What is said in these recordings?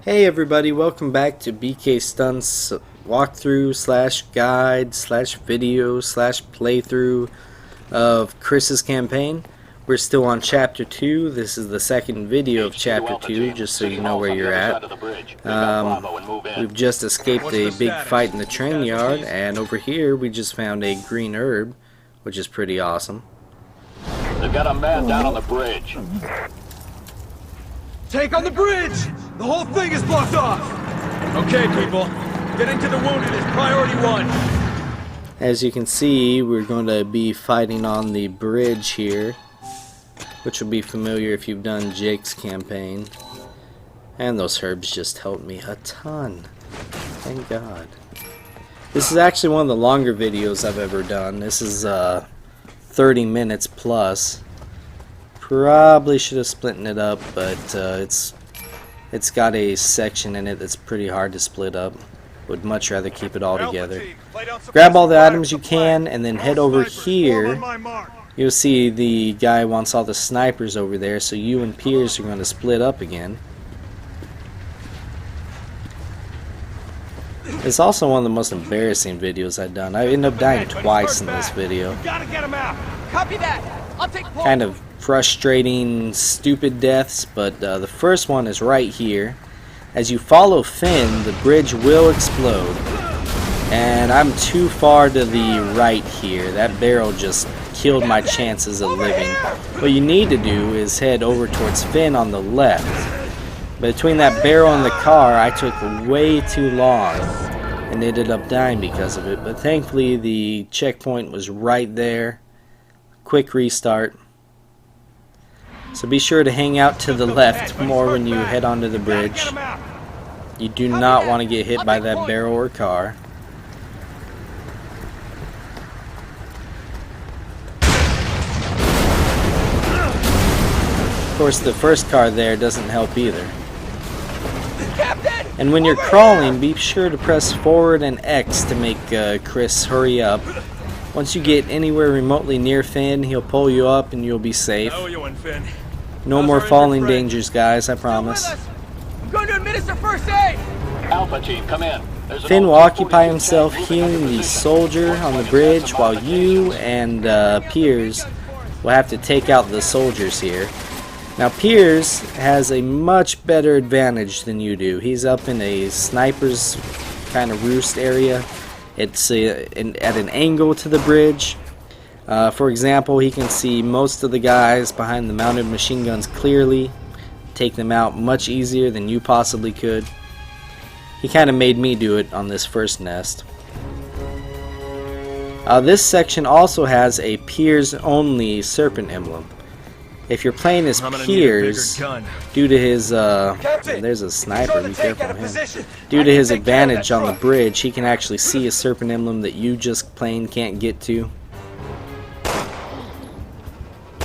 Hey everybody, welcome back to BK Stunts walkthrough slash guide slash video slash playthrough of Chris's campaign. We're still on chapter 2. This is the second video of chapter 2, just so you know where you're at. We've just escaped a big fight in the train yard, and over here we just found a green herb, which is pretty awesome. They've got a man down on the bridge. Take on the bridge! The whole thing is blocked off! Okay, people. Getting to the wounded is priority 1. As you can see, we're going to be fighting on the bridge here, which will be familiar if you've done Jake's campaign. And those herbs just helped me a ton. Thank God. This is actually one of the longer videos I've ever done. This is 30 minutes plus. Probably should have split it up, but it's got a section in it that's pretty hard to split up. Would much rather keep it all together. Grab all the items you can and then head over here. You'll see the guy wants all the snipers over there, so you and Piers are going to split up again. It's also one of the most embarrassing videos I've done. I ended up dying twice in this video. Gotta get him out! Copy that! I'll take point. Kind of frustrating, stupid deaths, but the first one is right here. As you follow Finn, the bridge will explode. And I'm too far to the right here. That barrel just killed my chances of living. What you need to do is head over towards Finn on the left. Between that barrel and the car, I took way too long and ended up dying because of it. But thankfully, the checkpoint was right there. Quick restart. So be sure to hang out to the left more when you head onto the bridge. You do not want to get hit by that barrel or car. Of course, the first car there doesn't help either. And when you're crawling, be sure to press forward and X to make Chris hurry up. Once you get anywhere remotely near Finn, he'll pull you up and you'll be safe. No more falling dangers, guys, I promise. I'm going to administer first aid! Alpha team, come in. Finn will occupy himself healing the soldier on the bridge while you and Piers will have to take out the soldiers here. Now Piers has a much better advantage than you do. He's up in a sniper's kind of roost area. It's at an angle to the bridge. For example, he can see most of the guys behind the mounted machine guns clearly. Take them out much easier than you possibly could. He kind of made me do it on this first nest. This section also has a Piers only serpent emblem. If you're playing as Piers, due to his there's a sniper, be careful of him. Due to his advantage on the bridge, he can actually see a serpent emblem that you just plain can't get to.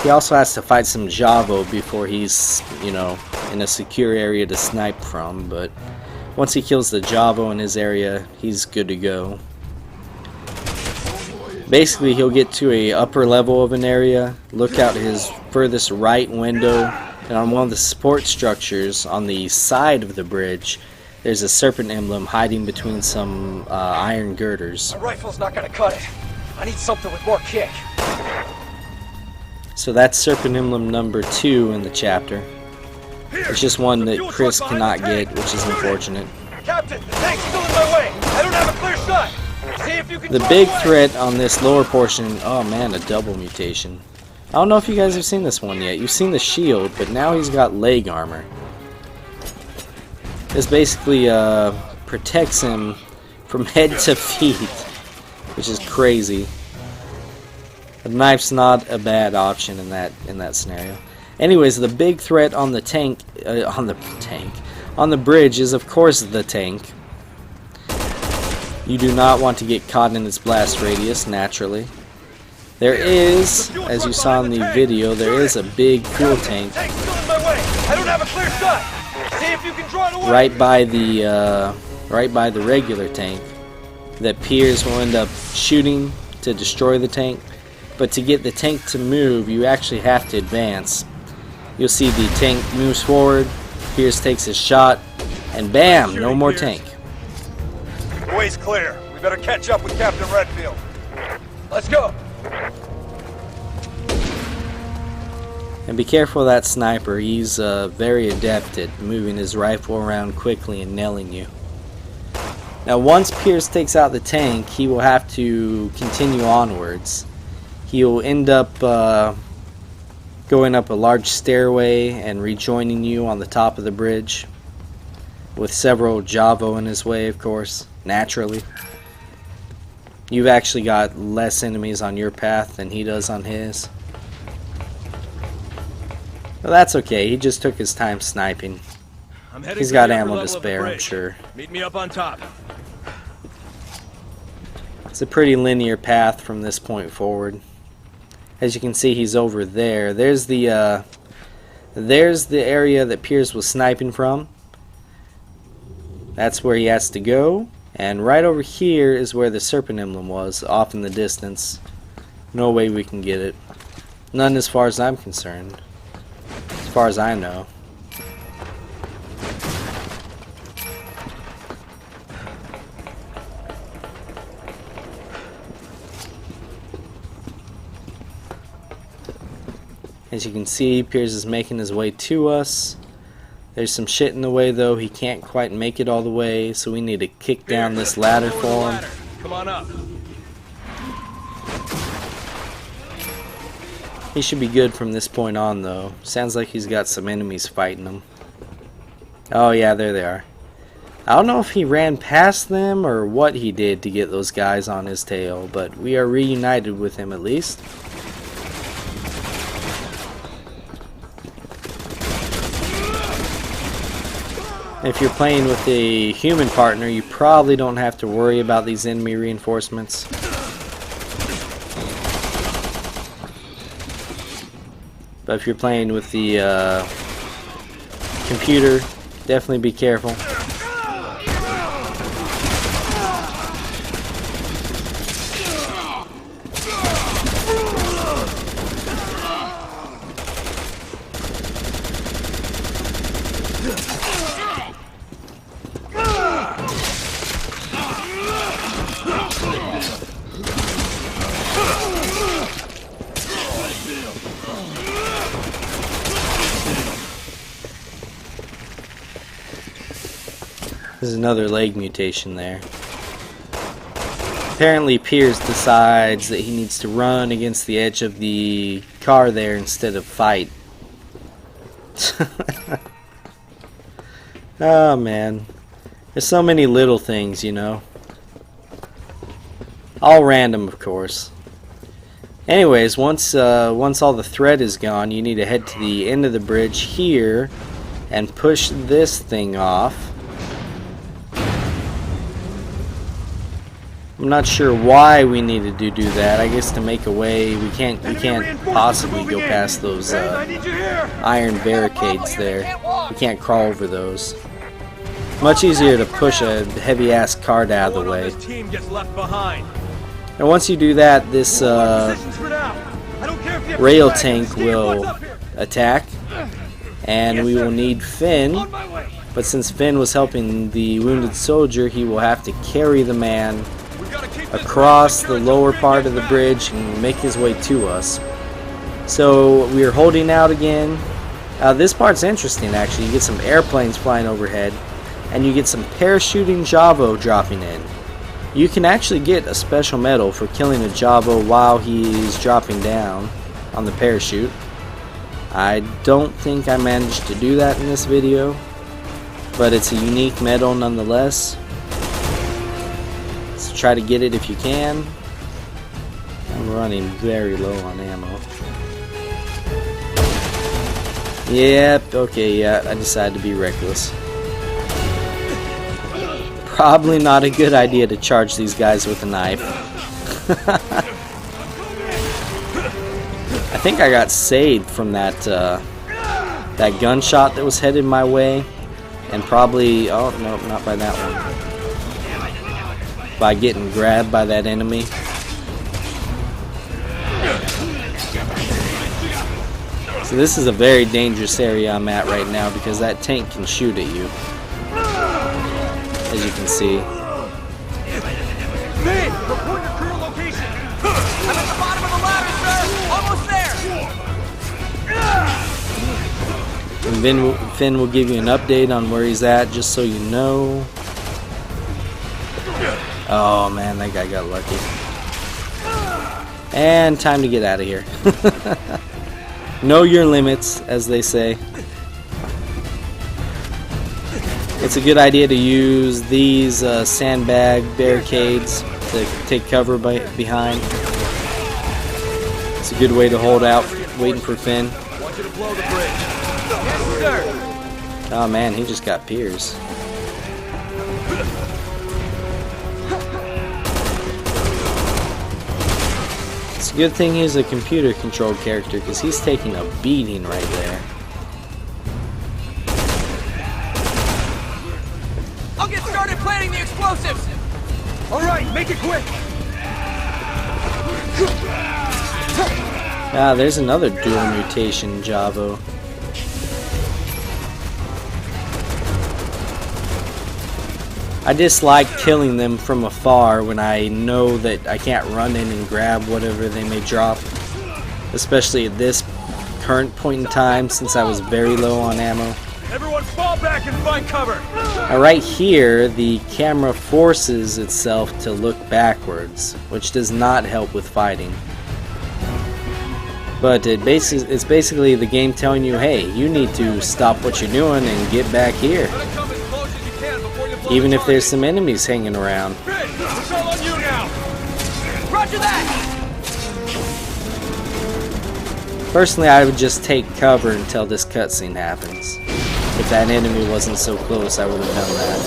He also has to fight some Javo before he's, you know, in a secure area to snipe from, but once he kills the Javo in his area, he's good to go. Basically, he'll get to a upper level of an area, look out his furthest right window, and on one of the support structures on the side of the bridge, there's a serpent emblem hiding between some iron girders. My rifle's not gonna cut it. I need something with more kick. So that's serpent emblem number 2 in the chapter. It's just one that Chris cannot get, which is unfortunate. Captain, the tank's still in my way. I don't have a clear shot. See if you can. The big threat on this lower portion, oh man, a double mutation. I don't know if you guys have seen this one yet. You've seen the shield, but now he's got leg armor. This basically protects him from head to feet, which is crazy. The knife's not a bad option in that scenario. Anyways, the big threat on the on the bridge is of course the tank. You do not want to get caught in its blast radius, naturally. There is, as you saw in the video, there is a big fuel tank right by the regular tank that Piers will end up shooting to destroy the tank. But to get the tank to move, you actually have to advance. You'll see the tank moves forward, Piers takes his shot, And bam, no more tank. The way's clear. We better catch up with Captain Redfield. Let's go. And be careful of that sniper. He's very adept at moving his rifle around quickly and nailing you. Now once Pierce takes out the tank, he will have to continue onwards. He'll end up going up a large stairway and rejoining you on the top of the bridge, with several Javo in his way, of course, naturally. You've actually got less enemies on your path than he does on his. But that's okay, he just took his time sniping. He's got ammo to spare, I'm sure. Meet me up on top. It's a pretty linear path from this point forward. As you can see, he's over there. There's the area that Pierce was sniping from. That's where he has to go. And right over here is where the serpent emblem was, off in the distance. No way we can get it. None as far as I'm concerned. As far as I know. As you can see, Pierce is making his way to us. There's some shit in the way though. He can't quite make it all the way, so we need to kick down this ladder for him. Come on up. He should be good from this point on though. Sounds like he's got some enemies fighting him. Oh yeah, there they are. I don't know if he ran past them or what he did to get those guys on his tail, but we are reunited with him at least. If you're playing with a human partner, you probably don't have to worry about these enemy reinforcements. But if you're playing with the computer, definitely be careful. There's another leg mutation there. Apparently Pierce decides that he needs to run against the edge of the car there instead of fight. Oh man. There's so many little things, you know. All random, of course. Anyways, once all the thread is gone, you need to head to the end of the bridge here and push this thing off. I'm not sure why we needed to do that. I guess to make a way. We can't possibly go past those iron barricades there. We can't crawl over those. Much easier to push a heavy-ass cart out of the way. And once you do that, this rail tank will attack, and we will need Finn. But since Finn was helping the wounded soldier, he will have to carry the man across the lower part of the bridge and make his way to us. So we are holding out again. This part's interesting actually. You get some airplanes flying overhead and you get some parachuting Javo dropping in. You can actually get a special medal for killing a Javo while he's dropping down on the parachute. I don't think I managed to do that in this video, but it's a unique medal nonetheless. So try to get it if you can. I'm running very low on ammo. Yep, okay, yeah, I decided to be reckless. Probably not a good idea to charge these guys with a knife. I think I got saved from that that gunshot that was headed my way, and probably, oh no, not by that one. By getting grabbed by that enemy. So this is a very dangerous area I'm at right now because that tank can shoot at you. as you can see. Finn, report your crew location. I'm at the bottom of the ladder, sir. Almost there. And Finn will give you an update on where he's at, just so you know. Oh man, that guy got lucky. And time to get out of here. Know your limits, as they say. It's a good idea to use these sandbag barricades to take cover behind. It's a good way to hold out, waiting for Finn. Want you to blow the bridge. Yes, sir. Oh man, he just got Piers. It's a good thing he's a computer-controlled character, because he's taking a beating right there. I'll get started planting the explosives. All right, make it quick. Ah, there's another dual mutation Javo. I dislike killing them from afar when I know that I can't run in and grab whatever they may drop. Especially at this current point in time, since I was very low on ammo. Everyone fall back and find cover. Now right here, the camera forces itself to look backwards, which does not help with fighting. But it's basically the game telling you, hey, you need to stop what you're doing and get back here. Even if there's some enemies hanging around. It's all on you now. Roger that. Personally, I would just take cover until this cutscene happens. If that enemy wasn't so close, I would have done that.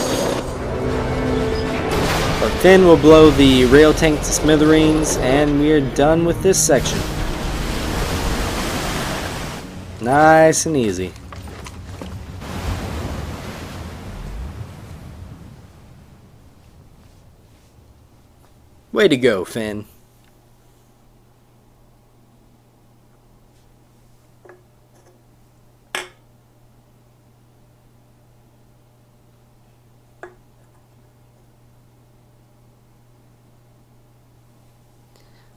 But Finn will blow the rail tank to smithereens, and we are done with this section. Nice and easy. Way to go, Finn.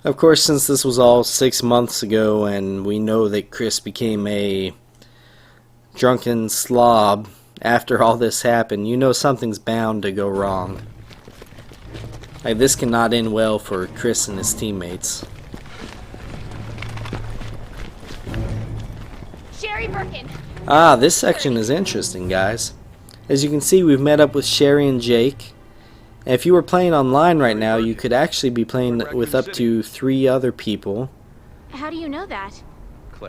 Of course, since this was all 6 months ago, and we know that Chris became a drunken slob after all this happened, you know something's bound to go wrong. Like, this cannot end well for Chris and his teammates. Sherry Birkin. Ah, this section is interesting, guys. As you can see, we've met up with Sherry and Jake. And if you were playing online right now, you could actually be playing with up to 3 other people. How do you know that?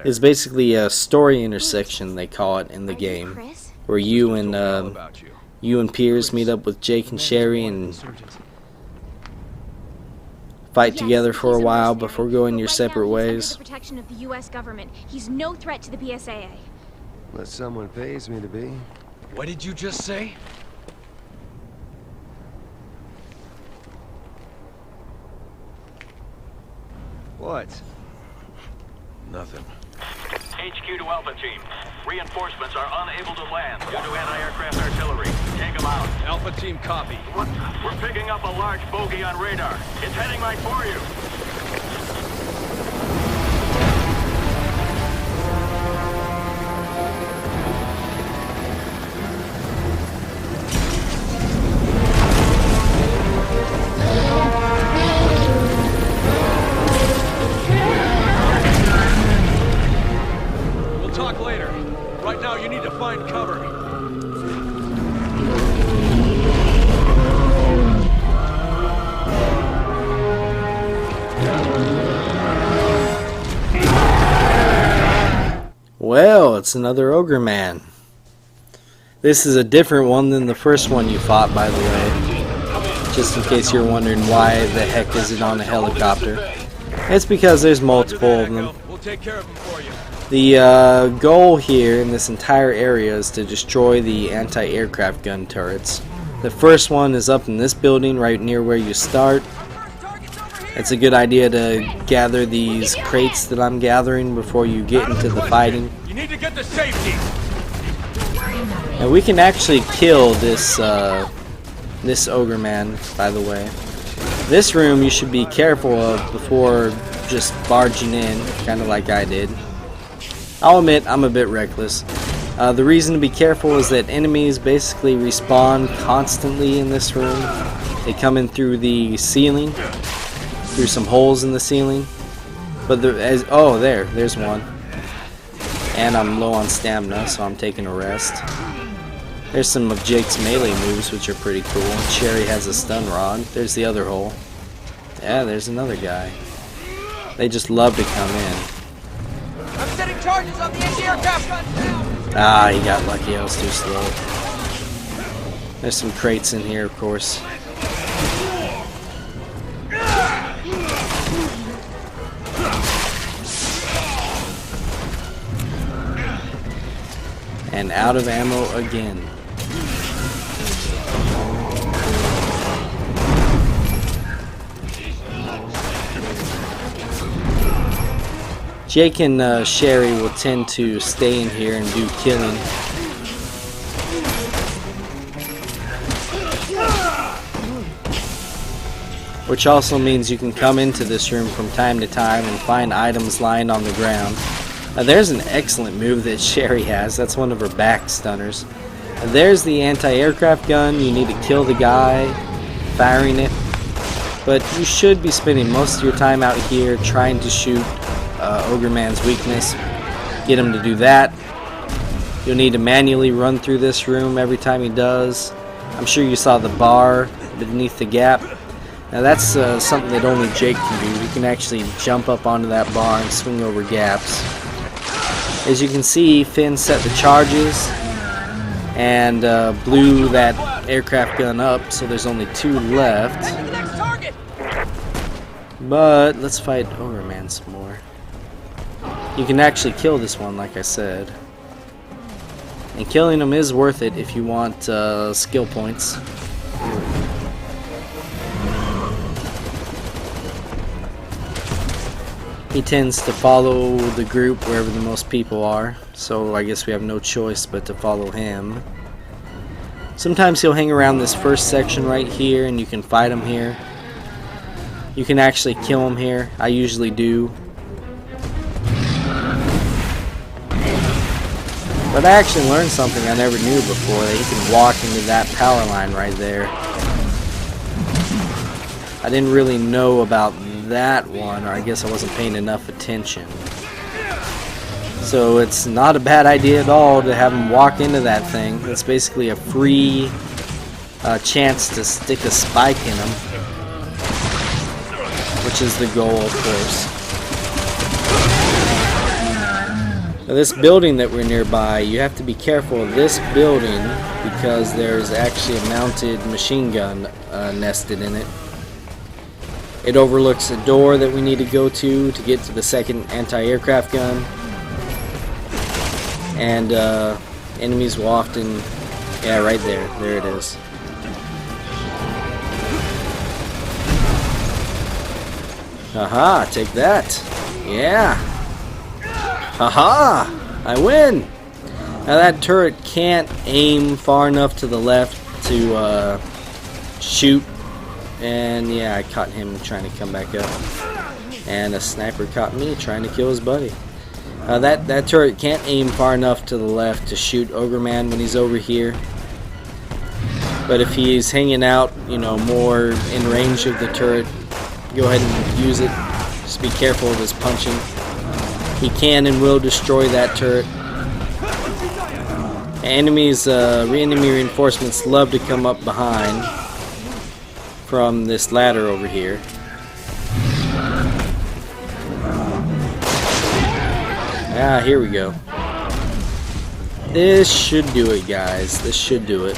It's basically a story intersection, they call it in the game, Chris? where you and Piers meet up with Jake and Sherry and fight together for a while before going your separate ways. Under the protection of the U.S. government. He's no threat to the PSAA. Unless someone pays me to be. What did you just say? What? Nothing. HQ to Alpha Team. Reinforcements are unable to land due to anti-aircraft artillery. Take them out. Alpha Team copy. What? We're picking up a large bogey on radar. It's heading right for you. We'll talk later. Right now, you need to find cover. Well, it's another ogre man. This is a different one than the first one you fought, by the way. Just in case you're wondering why the heck is it on a helicopter. It's because there's multiple of them. We'll take care of them for you. The goal here in this entire area is to destroy the anti-aircraft gun turrets. The first one is up in this building right near where you start. It's a good idea to gather these crates that I'm gathering before you get into the fighting. You need to get to safety. And we can actually kill this This Ogre Man, by the way. This room you should be careful of before just barging in, kind of like I did. I'll admit I'm a bit reckless. The reason to be careful is that enemies basically respawn constantly in this room. They come in through the ceiling, through some holes in the ceiling. But there's one. And I'm low on stamina, so I'm taking a rest. There's some of Jake's melee moves, which are pretty cool. Sherry has a stun rod. There's the other hole. Yeah, there's another guy. They just love to come in. I'm setting charges on the anti-aircraft guns now! Ah, he got lucky. I was too slow. There's some crates in here, of course. And out of ammo again. Jake and Sherry will tend to stay in here and do killing. Which also means you can come into this room from time to time and find items lying on the ground. There's an excellent move that Sherry has. That's one of her back stunners. There's the anti-aircraft gun. You need to kill the guy firing it. But you should be spending most of your time out here trying to shoot Ogre Man's weakness. Get him to do that. You'll need to manually run through this room every time he does. I'm sure you saw the bar beneath the gap. Now that's something that only Jake can do. He can actually jump up onto that bar and swing over gaps. As you can see, Finn set the charges and blew that aircraft gun up, so there's only 2 left. But let's fight Ogre Man some more. You can actually kill this one, like I said. And killing him is worth it if you want skill points. He tends to follow the group wherever the most people are, so I guess we have no choice but to follow him. Sometimes he'll hang around this first section right here and you can fight him here. You can actually kill him here. I usually do. But I actually learned something I never knew before, that he can walk into that power line right there. I didn't really know about that one, or I guess I wasn't paying enough attention. So it's not a bad idea at all to have him walk into that thing. It's basically a free chance to stick a spike in him, which is the goal, of course. Now this building that we're nearby, you have to be careful of this building because there's actually a mounted machine gun nested in it. It overlooks a door that we need to go to get to the second anti-aircraft gun. And enemies will often... Yeah, right there. There it is. Haha, take that. Yeah. Haha, I win. Now that turret can't aim far enough to the left to shoot. And yeah, I caught him trying to come back up. And a sniper caught me trying to kill his buddy. That turret can't aim far enough to the left to shoot Ogre Man when he's over here. But if he's hanging out, you know, more in range of the turret, go ahead and use it. Just be careful of his punching. He can and will destroy that turret. Enemies, enemy reinforcements love to come up behind from this ladder over here. Ah, here we go. This should do it, guys. This should do it.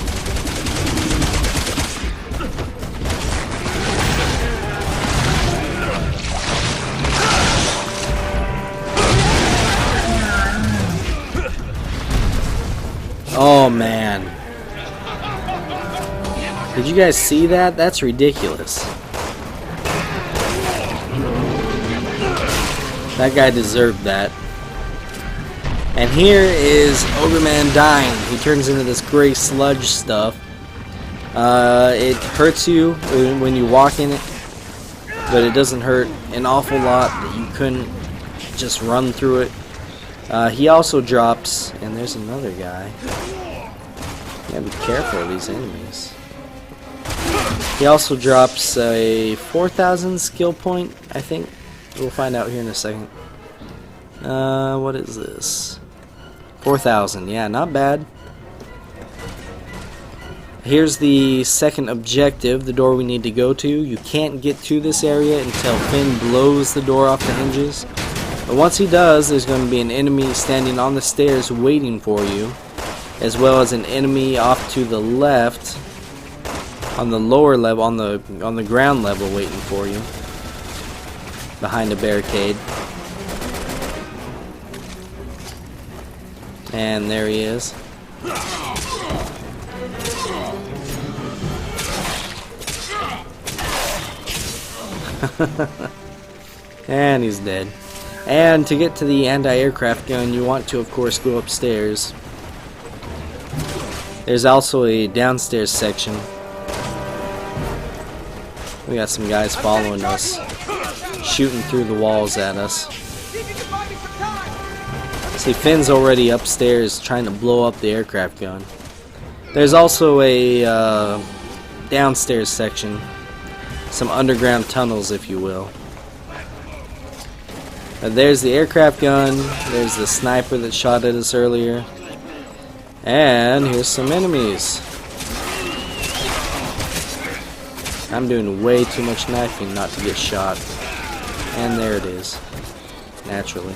Oh, man. Did you guys see that? That's ridiculous. That guy deserved that. And here is Ogre Man dying. He turns into this gray sludge stuff. It hurts you when you walk in it, but it doesn't hurt an awful lot that you couldn't just run through it. He also drops, and there's another guy. You gotta be careful of these enemies. He also drops a 4,000 skill point, I think. We'll find out here in a second. What is this? 4,000, yeah, not bad. Here's the second objective, the door we need to go to. You can't get to this area until Finn blows the door off the hinges. But once he does, there's going to be an enemy standing on the stairs waiting for you, as well as an enemy off to the left on the lower level, on the ground level, waiting for you behind a barricade. And there he is. And he's dead. And to get to the anti-aircraft gun, you want to, of course, go upstairs. There's also a downstairs section. We got some guys following us, shooting through the walls at us. See, Finn's already upstairs trying to blow up the aircraft gun. There's also a downstairs section, some underground tunnels, if you will. There's the aircraft gun, there's the sniper that shot at us earlier, and here's some enemies. I'm doing way too much knifing not to get shot. And there it is, naturally.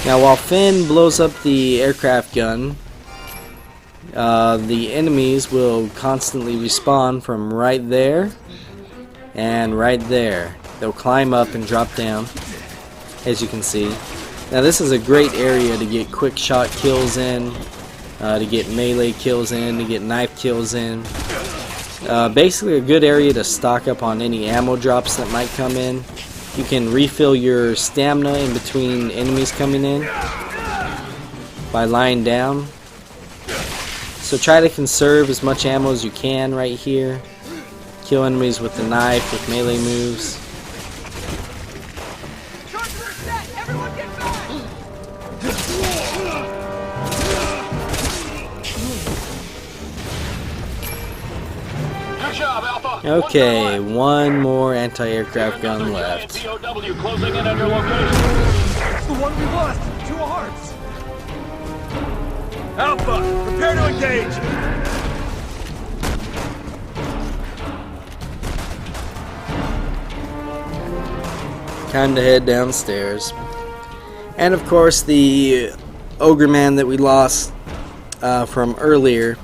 Now while Finn blows up the aircraft gun, the enemies will constantly respawn from right there and right there. They'll climb up and drop down, as you can see. Now this is a great area to get quick shot kills in, to get melee kills in, to get knife kills in. Basically a good area to stock up on any ammo drops that might come in. You can refill your stamina in between enemies coming in by lying down. So try to conserve as much ammo as you can right here. Kill enemies with the knife, with melee moves. Everyone get back! Good job, Alpha. Okay, one more anti-aircraft gun left. POW closing in on your location. It's the one we lost! 2 hearts! Alpha, prepare to engage! Time to head downstairs. And of course the ogre man that we lost from earlier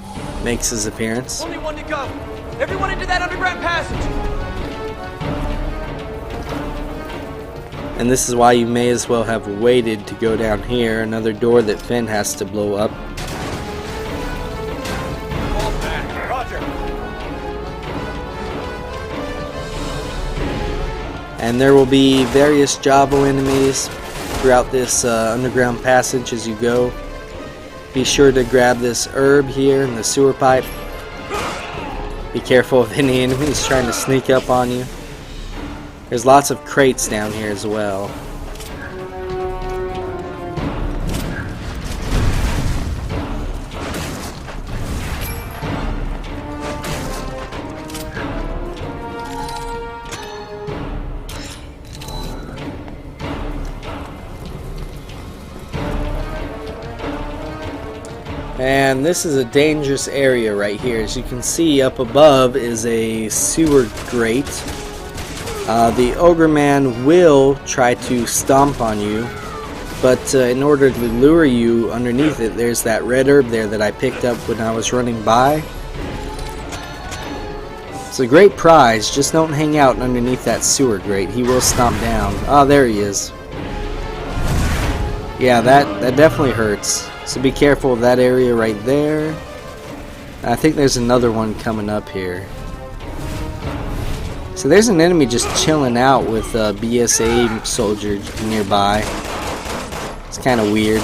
makes his appearance. Only one to go. Everyone into that underground passage. And this is why you may as well have waited to go down here, another door that Finn has to blow up. Fall back, Roger! And there will be various Javo enemies throughout this underground passage as you go. Be sure to grab this herb here in the sewer pipe. Be careful of any enemies trying to sneak up on you. There's lots of crates down here as well. And this is a dangerous area right here. As you can see, up above is a sewer grate. The ogre man will try to stomp on you, but in order to lure you underneath it, there's that red herb there that I picked up when I was running by. It's a great prize, just don't hang out underneath that sewer grate. He will stomp down. Oh, there he is. Yeah, that definitely hurts. So be careful of that area right there. I think there's another one coming up here. So there's an enemy just chilling out with a BSA soldier nearby. It's kind of weird.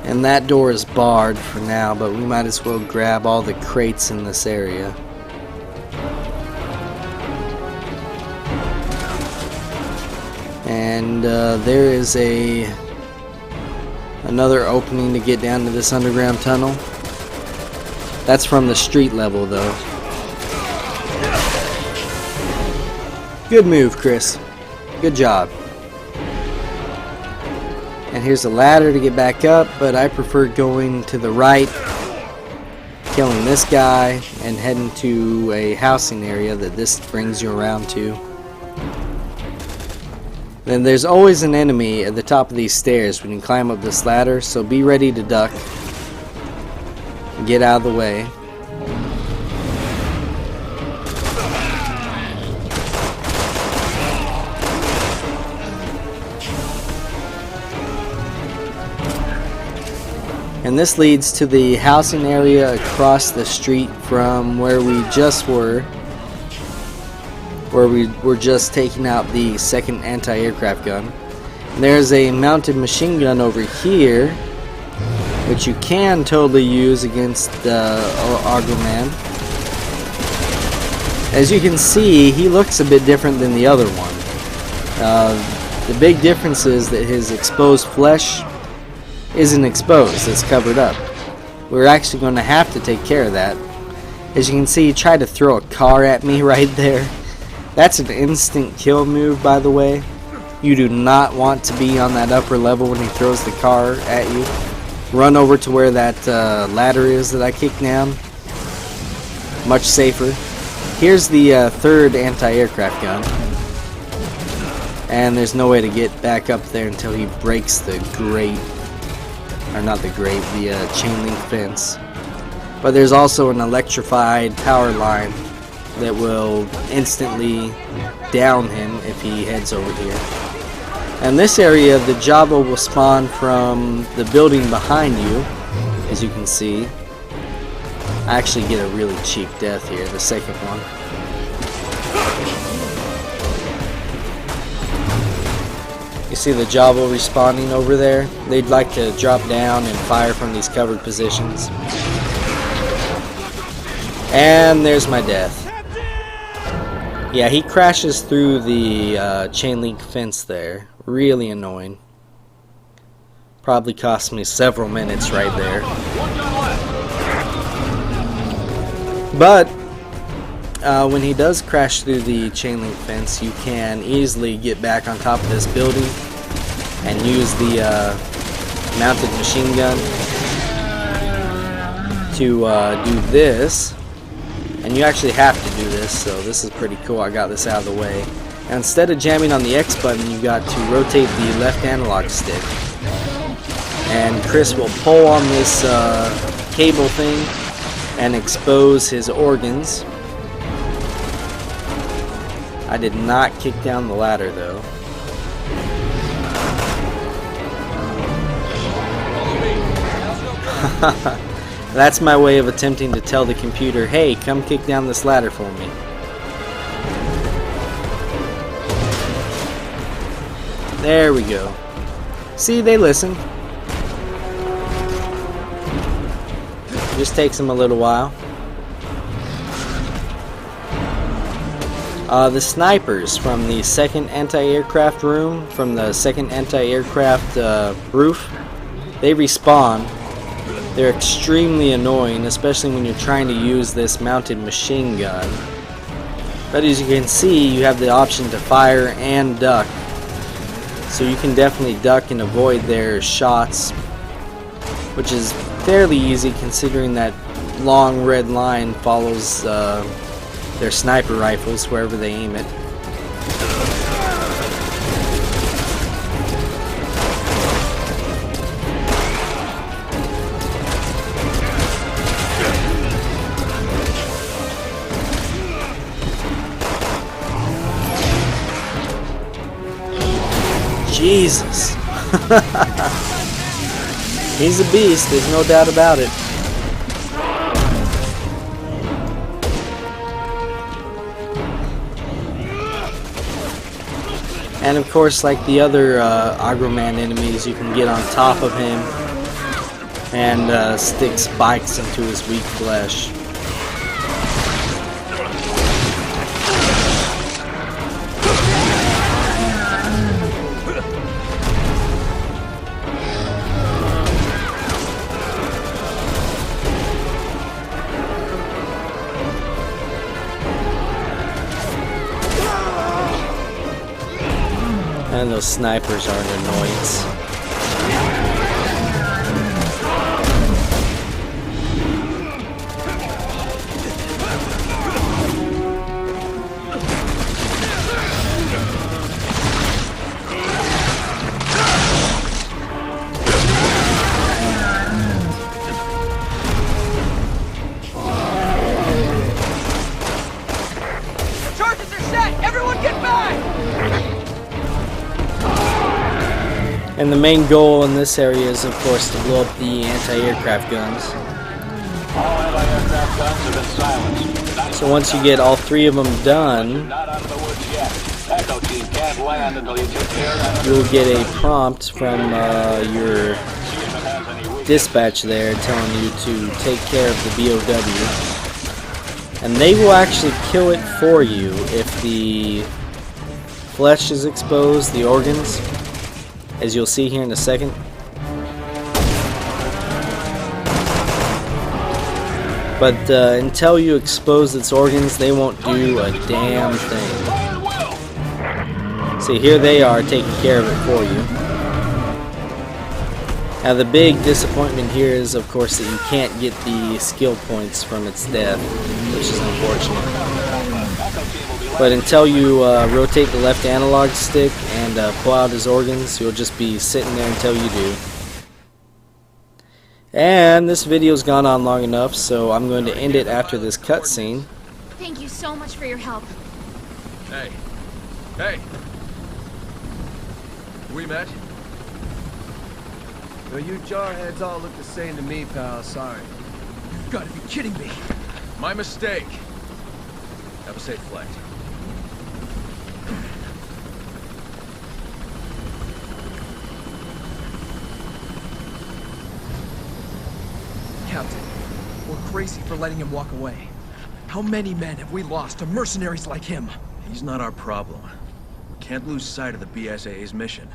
And that door is barred for now, but we might as well grab all the crates in this area. And there is another opening to get down to this underground tunnel. That's from the street level though. Good move, Chris. Good job. And here's a ladder to get back up, but I prefer going to the right, killing this guy, and heading to a housing area that this brings you around to. Then there's always an enemy at the top of these stairs when you climb up this ladder, so be ready to duck. Get out of the way. And this leads to the housing area across the street from where we just were. Where we were just taking out the second anti-aircraft gun. And there's a mounted machine gun over here, which you can totally use against Argoman. As you can see, he looks a bit different than the other one. The big difference is that his exposed flesh isn't exposed, it's covered up. We're actually going to have to take care of that. As you can see, he tried to throw a car at me right there. That's an instant kill move, by the way. You do not want to be on that upper level when he throws the car at you. Run over to where that ladder is that I kicked down. Much safer. Here's the third anti-aircraft gun. And there's no way to get back up there until he breaks the grate. Or not the grate, the chain link fence. But there's also an electrified power line that will instantly down him if he heads over here. And this area, the Java will spawn from the building behind you, as you can see. I actually get a really cheap death here, the second one. You see the Java respawning over there? They'd like to drop down and fire from these covered positions. And there's my death. Yeah, he crashes through the chain link fence there. Really annoying. Probably cost me several minutes right there. But when he does crash through the chain link fence, you can easily get back on top of this building and use the mounted machine gun to do this. And you actually have to do this, so this is pretty cool. I got this out of the way. And instead of jamming on the X button, you got to rotate the left analog stick. And Chris will pull on this cable thing and expose his organs. I did not kick down the ladder though. That's my way of attempting to tell the computer, hey, come kick down this ladder for me. There we go. See, they listen. Just takes them a little while. The snipers from the second anti-aircraft room, from the second anti-aircraft roof, they respawn. They're extremely annoying, especially when you're trying to use this mounted machine gun. But as you can see, you have the option to fire and duck. So you can definitely duck and avoid their shots, which is fairly easy considering that long red line follows their sniper rifles wherever they aim it. Jesus. He's a beast, there's no doubt about it. And of course, like the other Agroman enemies, you can get on top of him and stick spikes into his weak flesh. And those snipers are an annoyance. Charges are set! Everyone get back! And the main goal in this area is, of course, to blow up the anti-aircraft guns. All anti-aircraft guns have been silenced. So once you get all 3 of them done, Not out of the woods yet. Echo team can't land until you take care of you'll get a prompt from your dispatch there telling you to take care of the BOW. And they will actually kill it for you if the flesh is exposed, the organs, as you'll see here in a second. But until you expose its organs, they won't do a damn thing. See, here they are taking care of it for you. Now the big disappointment here is, of course, that you can't get the skill points from its death, which is unfortunate. But until you rotate the left analog stick and pull out his organs, you'll just be sitting there until you do. And this video's gone on long enough, so I'm going to end it after this cutscene. Thank you so much for your help. Hey. Hey. We met? Well, you jarheads all look the same to me, pal. Sorry. You've got to be kidding me. My mistake. Have a safe flight. Captain, we're crazy for letting him walk away. How many men have we lost to mercenaries like him? He's not our problem. We can't lose sight of the BSAA's mission.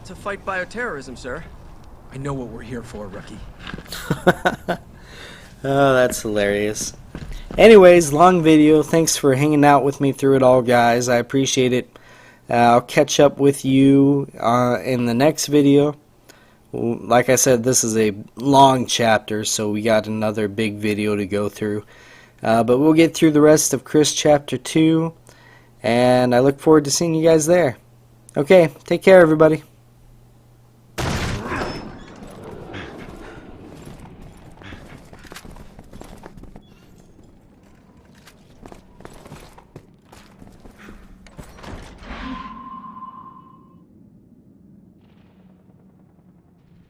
To fight bioterrorism, sir. I know what we're here for, rookie. Oh, that's hilarious. Anyways, long video. Thanks for hanging out with me through it all, guys. I appreciate it. I'll catch up with you in the next video. Like I said, this is a long chapter, so we got another big video to go through. But we'll get through the rest of Chris Chapter 2, and I look forward to seeing you guys there. Okay, take care, everybody.